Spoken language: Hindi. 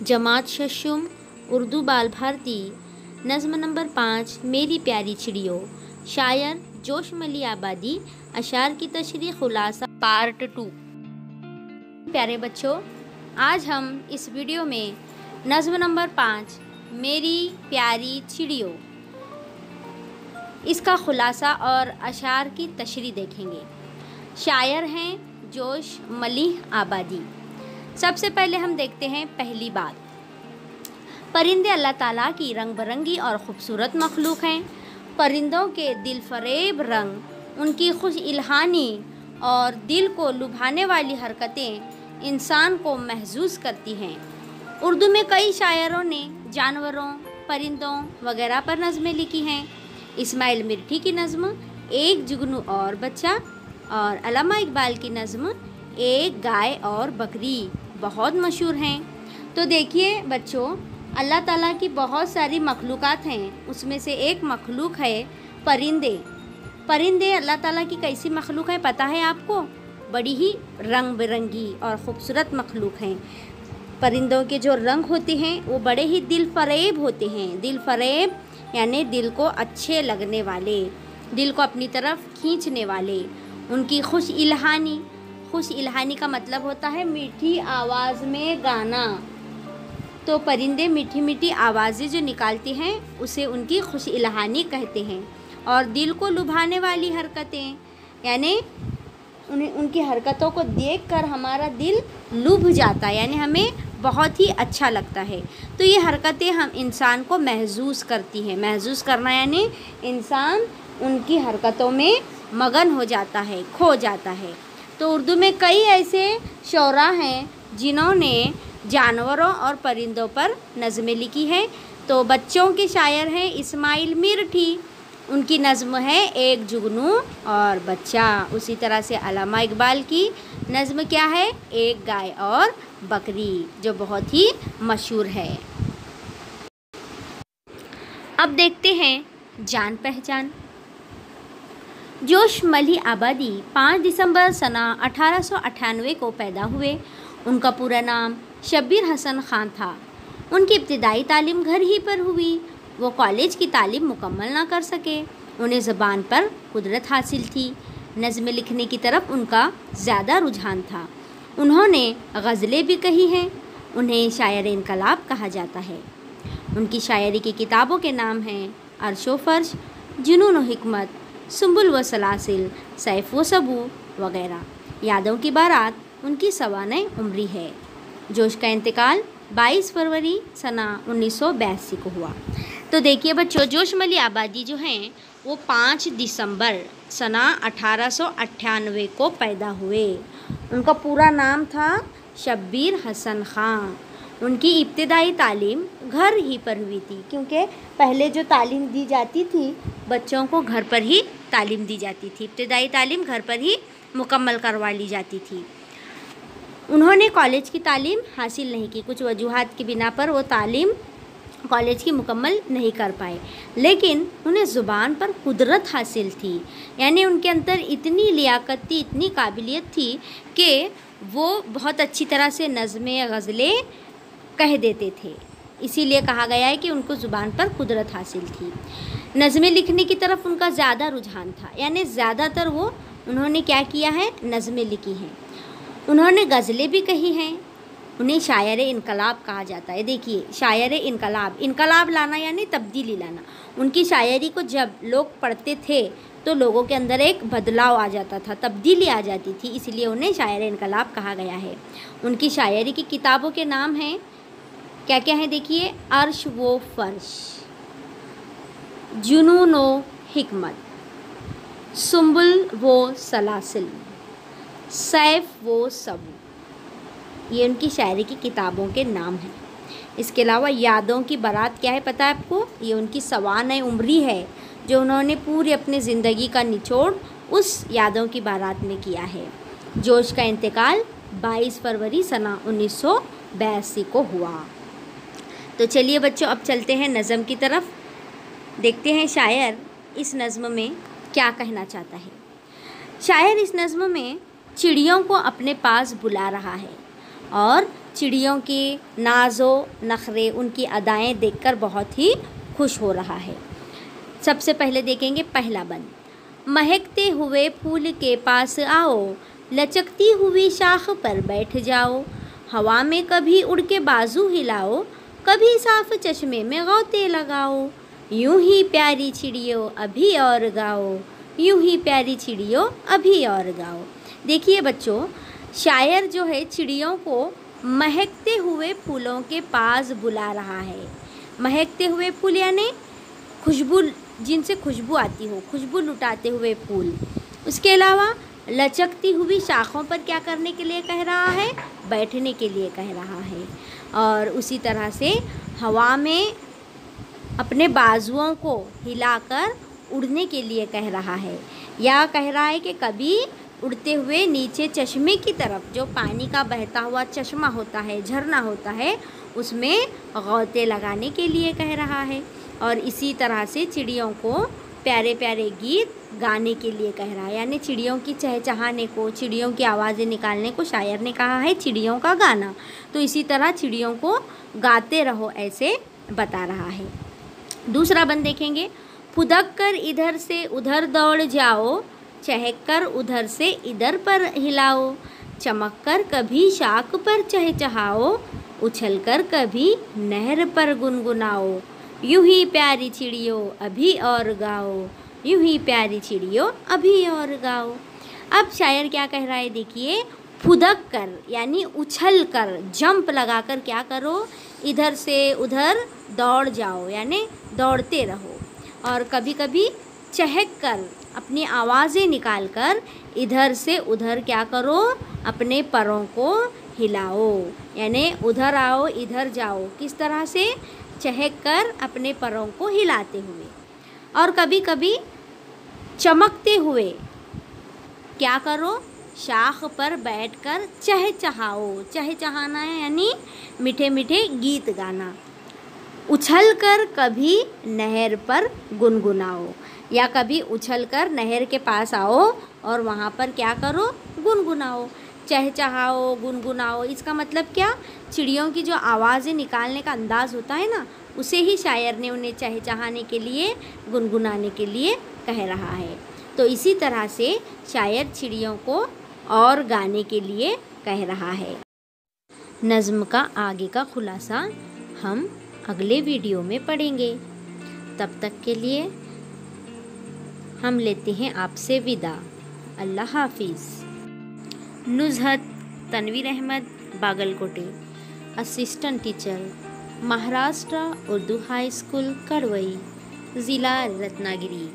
जमात शशुम उर्दू बाल भारती नज़्म नंबर 5 मेरी प्यारी चिड़ियों। शायर जोशमली आबादी। अशार की तशरीह खुलासा पार्ट 2। प्यारे बच्चों, आज हम इस वीडियो में नज़्म नंबर 5 मेरी प्यारी चिड़ियों इसका खुलासा और अशार की तशरीह देखेंगे। शायर हैं जोशमली आबादी। सबसे पहले हम देखते हैं पहली बात। परिंदे अल्लाह ताला की रंग बिरंगी और ख़ूबसूरत मखलूक हैं। परिंदों के दिल फरेब रंग, उनकी खुश इल्हानी और दिल को लुभाने वाली हरकतें इंसान को महजूज करती हैं। उर्दू में कई शायरों ने जानवरों, परिंदों वगैरह पर नज़में लिखी हैं। इस्माइल मिर्ठी की नज़्म एक जुगनू और बच्चा और अल्लामा इकबाल की नज़्म एक गाय और बकरी बहुत मशहूर हैं। तो देखिए बच्चों, अल्लाह ताला की बहुत सारी मखलूक़ात हैं, उसमें से एक मखलूक है परिंदे। परिंदे अल्लाह ताला की कैसी मखलूक है पता है आपको? बड़ी ही रंग बिरंगी और ख़ूबसूरत मखलूक हैं। परिंदों के जो रंग होते हैं वो बड़े ही दिल फरेब होते हैं। दिल फरेब यानी दिल को अच्छे लगने वाले, दिल को अपनी तरफ खींचने वाले। उनकी खुश इल्हानी का मतलब होता है मीठी आवाज़ में गाना। तो परिंदे मीठी मीठी आवाज़ें जो निकालते हैं उसे उनकी खुश इल्हानी कहते हैं। और दिल को लुभाने वाली हरकतें यानी उनकी हरकतों को देखकर हमारा दिल लुभ जाता है, यानी हमें बहुत ही अच्छा लगता है। तो ये हरकतें हम इंसान को महसूस करती हैं। महसूस करना यानी इंसान उनकी हरकतों में मगन हो जाता है, खो जाता है। तो उर्दू में कई ऐसे शोरा हैं जिन्होंने जानवरों और परिंदों पर नज़में लिखी हैं। तो बच्चों के शायर हैं इस्माइल मिर्ठी, उनकी नज़्म है एक जुगनू और बच्चा। उसी तरह से अल्लामा इकबाल की नज़्म क्या है? एक गाय और बकरी, जो बहुत ही मशहूर है। अब देखते हैं जान पहचान। जोशमली आबादी 5 दिसंबर सना 1898 को पैदा हुए। उनका पूरा नाम शब्बीर हसन ख़ान था। उनकी इब्तिदाई तालीम घर ही पर हुई। वो कॉलेज की तालीम मुकम्मल ना कर सके। उन्हें ज़बान पर कुदरत हासिल थी। नज़्में लिखने की तरफ उनका ज़्यादा रुझान था। उन्होंने गज़लें भी कही हैं। उन्हें शायर इनकलाब कहा जाता है। उनकी शायरी की किताबों के नाम हैं अर्शो फ़र्श, जुनून व हिकमत, सुंबुल व सलासिल, सैफ व सबू वगैरह। यादों की बारात उनकी सवाने उम्री है। जोश का इंतकाल 22 फरवरी सना 1982 को हुआ। तो देखिए बच्चों, जोशमली आबादी जो हैं वो 5 दिसंबर सना 1898 को पैदा हुए। उनका पूरा नाम था शब्बीर हसन ख़ान। उनकी इब्तिदाई तालीम घर ही पर हुई थी, क्योंकि पहले जो तालीम दी जाती थी बच्चों को घर पर ही तालीम दी जाती थी। इब्तिदाई तालीम घर पर ही मुकम्मल करवा ली जाती थी। उन्होंने कॉलेज की तालीम हासिल नहीं की। कुछ वजूहात की बिना पर वो तालीम कॉलेज की मुकम्मल नहीं कर पाए, लेकिन उन्हें ज़ुबान पर कुदरत हासिल थी। यानी उनके अंदर इतनी लियाकत थी, इतनी काबिलियत थी कि वो बहुत अच्छी तरह से नज़में या गज़लें कह देते थे। इसीलिए कहा गया है कि उनको ज़ुबान पर कुदरत हासिल थी। नज़में लिखने की तरफ उनका ज़्यादा रुझान था, यानी ज़्यादातर उन्होंने क्या किया है? नज़में लिखी हैं। उन्होंने गज़लें भी कही हैं। उन्हें शायर इनकलाब कहा जाता है। देखिए, शायर इनकलाब लाना यानी तब्दीली लाना। उनकी शायरी को जब लोग पढ़ते थे तो लोगों के अंदर एक बदलाव आ जाता था, तब्दीली आ जाती थी, इसलिए उन्हें शायर इनकलाब कहा गया है। उनकी शायरी की किताबों के नाम हैं क्या क्या है? देखिए, अर्श व फर्श, जुनून व हिकमत, सुंबुल व सलासिल, सैफ व सबू। ये उनकी शायरी की किताबों के नाम हैं। इसके अलावा यादों की बारात क्या है पता है आपको? ये उनकी सवाने उम्री है, जो उन्होंने पूरी अपनी ज़िंदगी का निचोड़ उस यादों की बारात में किया है। जोश का इंतकाल 22 फरवरी सना 1982 को हुआ। तो चलिए बच्चों, अब चलते हैं नज़म की तरफ। देखते हैं शायर इस नज़म में क्या कहना चाहता है। शायर इस नज़म में चिड़ियों को अपने पास बुला रहा है और चिड़ियों के नाज़ो नखरे, उनकी अदाएं देखकर बहुत ही खुश हो रहा है। सबसे पहले देखेंगे पहला बंद। महकते हुए फूल के पास आओ, लचकती हुई शाख पर बैठ जाओ, हवा में कभी उड़ के बाजू हिलाओ, कभी साफ चश्मे में गौते लगाओ, यूं ही प्यारी चिड़ियों अभी और गाओ, यूं ही प्यारी चिड़ियों अभी और गाओ। देखिए बच्चों, शायर जो है चिड़ियों को महकते हुए फूलों के पास बुला रहा है। महकते हुए फूल यानी खुशबू, जिनसे खुशबू आती हो, खुशबू लुटाते हुए फूल। उसके अलावा लचकती हुई शाखों पर क्या करने के लिए कह रहा है? बैठने के लिए कह रहा है। और उसी तरह से हवा में अपने बाजुओं को हिलाकर उड़ने के लिए कह रहा है, या कह रहा है कि कभी उड़ते हुए नीचे चश्मे की तरफ, जो पानी का बहता हुआ चश्मा होता है, झरना होता है, उसमें गौते लगाने के लिए कह रहा है। और इसी तरह से चिड़ियों को प्यारे प्यारे गीत गाने के लिए कह रहा है, यानी चिड़ियों की चहचहाने को, चिड़ियों की आवाज़ें निकालने को शायर ने कहा है चिड़ियों का गाना। तो इसी तरह चिड़ियों को गाते रहो, ऐसे बता रहा है। दूसरा बंद देखेंगे। फुदक कर इधर से उधर दौड़ जाओ, चहक कर उधर से इधर पर हिलाओ, चमक कर कभी शाख पर चहचहाओ, उछल कर कभी नहर पर गुनगुनाओ, यूं ही प्यारी चिड़ियों अभी और गाओ, यूं ही प्यारी चिड़ियों अभी और गाओ। अब शायर क्या कह रहा है देखिए। फुदक कर यानी उछल कर, जंप लगाकर क्या करो? इधर से उधर दौड़ जाओ, यानी दौड़ते रहो। और कभी कभी चहक कर, अपनी आवाज़ें निकाल कर इधर से उधर क्या करो? अपने परों को हिलाओ, यानी उधर आओ इधर जाओ। किस तरह से? चहक कर अपने परों को हिलाते हुए। और कभी कभी चमकते हुए क्या करो? शाख पर बैठकर चहचहाओ। चहचहाना है यानी मीठे मीठे गीत गाना। उछल कर कभी नहर पर गुनगुनाओ, या कभी उछल कर नहर के पास आओ और वहाँ पर क्या करो? गुनगुनाओ, चहचहाओ, गुनगुनाओ। इसका मतलब क्या? चिड़ियों की जो आवाज़ें निकालने का अंदाज़ होता है ना, उसे ही शायर ने उन्हें चहचहाने के लिए, गुनगुनाने के लिए कह रहा है। तो इसी तरह से शायर चिड़ियों को और गाने के लिए कह रहा है। नज़्म का आगे का खुलासा हम अगले वीडियो में पढ़ेंगे। तब तक के लिए हम लेते हैं आपसे विदा। अल्लाह हाफिज़। Nuzhat Tanveer Ahmed, Bagalkot, assistant teacher, Maharashtra Urdu high school, Kadwai, ज़िला रत्नागिरी।